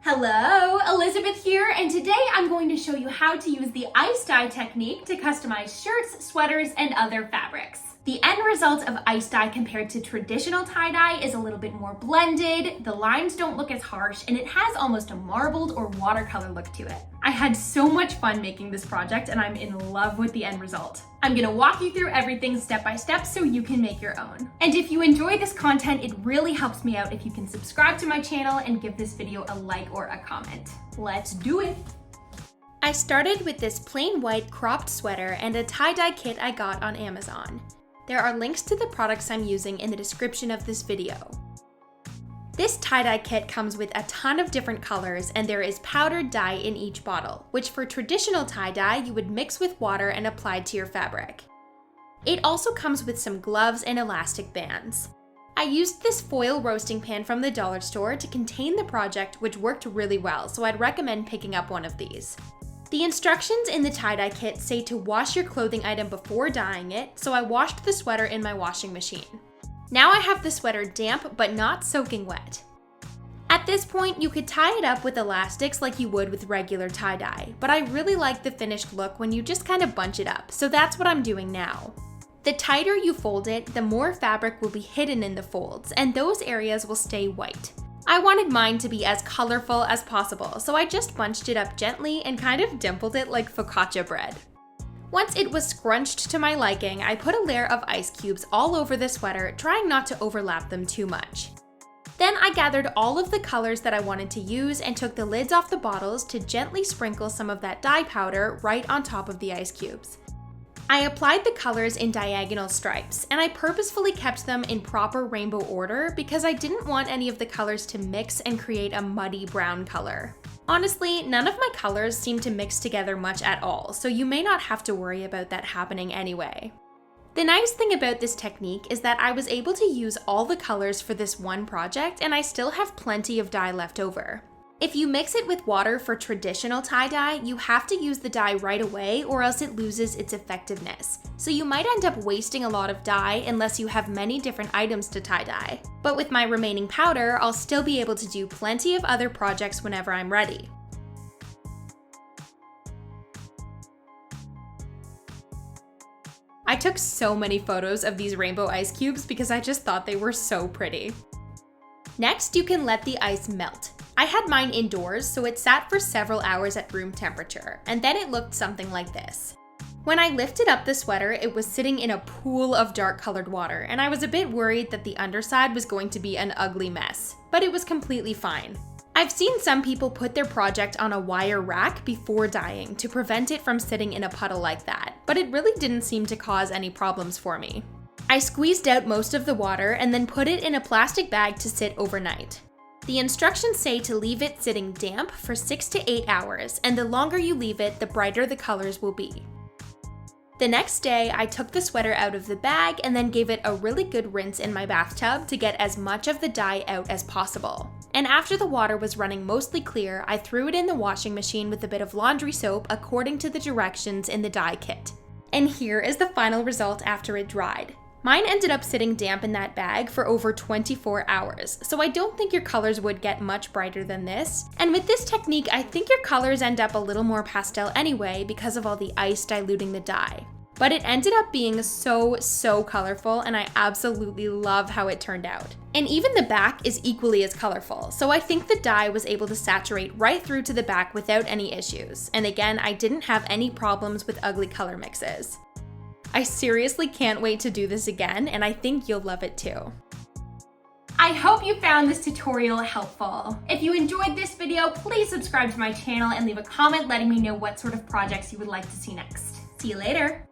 Hello, Elizabeth here, and today I'm going to show you how to use the ice dye technique to customize shirts, sweaters, and other fabrics. The end result of ice dye compared to traditional tie-dye is a little bit more blended, the lines don't look as harsh, and it has almost a marbled or watercolor look to it. I had so much fun making this project, and I'm in love with the end result. I'm gonna walk you through everything step by step so you can make your own. And if you enjoy this content, it really helps me out if you can subscribe to my channel and give this video a like or a comment. Let's do it! I started with this plain white cropped sweater and a tie-dye kit I got on Amazon. There are links to the products I'm using in the description of this video. This tie-dye kit comes with a ton of different colors, and there is powdered dye in each bottle, which for traditional tie-dye you would mix with water and apply to your fabric. It also comes with some gloves and elastic bands. I used this foil roasting pan from the dollar store to contain the project, which worked really well, so I'd recommend picking up one of these. The instructions in the tie-dye kit say to wash your clothing item before dyeing it, so I washed the sweater in my washing machine. Now I have the sweater damp but not soaking wet. At this point, you could tie it up with elastics like you would with regular tie-dye, but I really like the finished look when you just kind of bunch it up, so that's what I'm doing now. The tighter you fold it, the more fabric will be hidden in the folds, and those areas will stay white. I wanted mine to be as colorful as possible, so I just bunched it up gently and kind of dimpled it like focaccia bread. Once it was scrunched to my liking, I put a layer of ice cubes all over the sweater, trying not to overlap them too much. Then I gathered all of the colors that I wanted to use and took the lids off the bottles to gently sprinkle some of that dye powder right on top of the ice cubes. I applied the colors in diagonal stripes, and I purposefully kept them in proper rainbow order because I didn't want any of the colors to mix and create a muddy brown color. Honestly, none of my colors seem to mix together much at all, so you may not have to worry about that happening anyway. The nice thing about this technique is that I was able to use all the colors for this one project, and I still have plenty of dye left over. If you mix it with water for traditional tie-dye, you have to use the dye right away or else it loses its effectiveness. So you might end up wasting a lot of dye unless you have many different items to tie-dye. But with my remaining powder, I'll still be able to do plenty of other projects whenever I'm ready. I took so many photos of these rainbow ice cubes because I just thought they were so pretty. Next, you can let the ice melt. I had mine indoors, so it sat for several hours at room temperature, and then it looked something like this. When I lifted up the sweater, it was sitting in a pool of dark colored water, and I was a bit worried that the underside was going to be an ugly mess, but it was completely fine. I've seen some people put their project on a wire rack before dyeing to prevent it from sitting in a puddle like that, but it really didn't seem to cause any problems for me. I squeezed out most of the water and then put it in a plastic bag to sit overnight. The instructions say to leave it sitting damp for 6 to 8 hours, and the longer you leave it, the brighter the colors will be. The next day, I took the sweater out of the bag and then gave it a really good rinse in my bathtub to get as much of the dye out as possible. And after the water was running mostly clear, I threw it in the washing machine with a bit of laundry soap according to the directions in the dye kit. And here is the final result after it dried. Mine ended up sitting damp in that bag for over 24 hours, so I don't think your colors would get much brighter than this. And with this technique, I think your colors end up a little more pastel anyway because of all the ice diluting the dye. But it ended up being so colorful, and I absolutely love how it turned out. And even the back is equally as colorful, so I think the dye was able to saturate right through to the back without any issues. And again, I didn't have any problems with ugly color mixes. I seriously can't wait to do this again, and I think you'll love it too. I hope you found this tutorial helpful. If you enjoyed this video, please subscribe to my channel and leave a comment letting me know what sort of projects you would like to see next. See you later!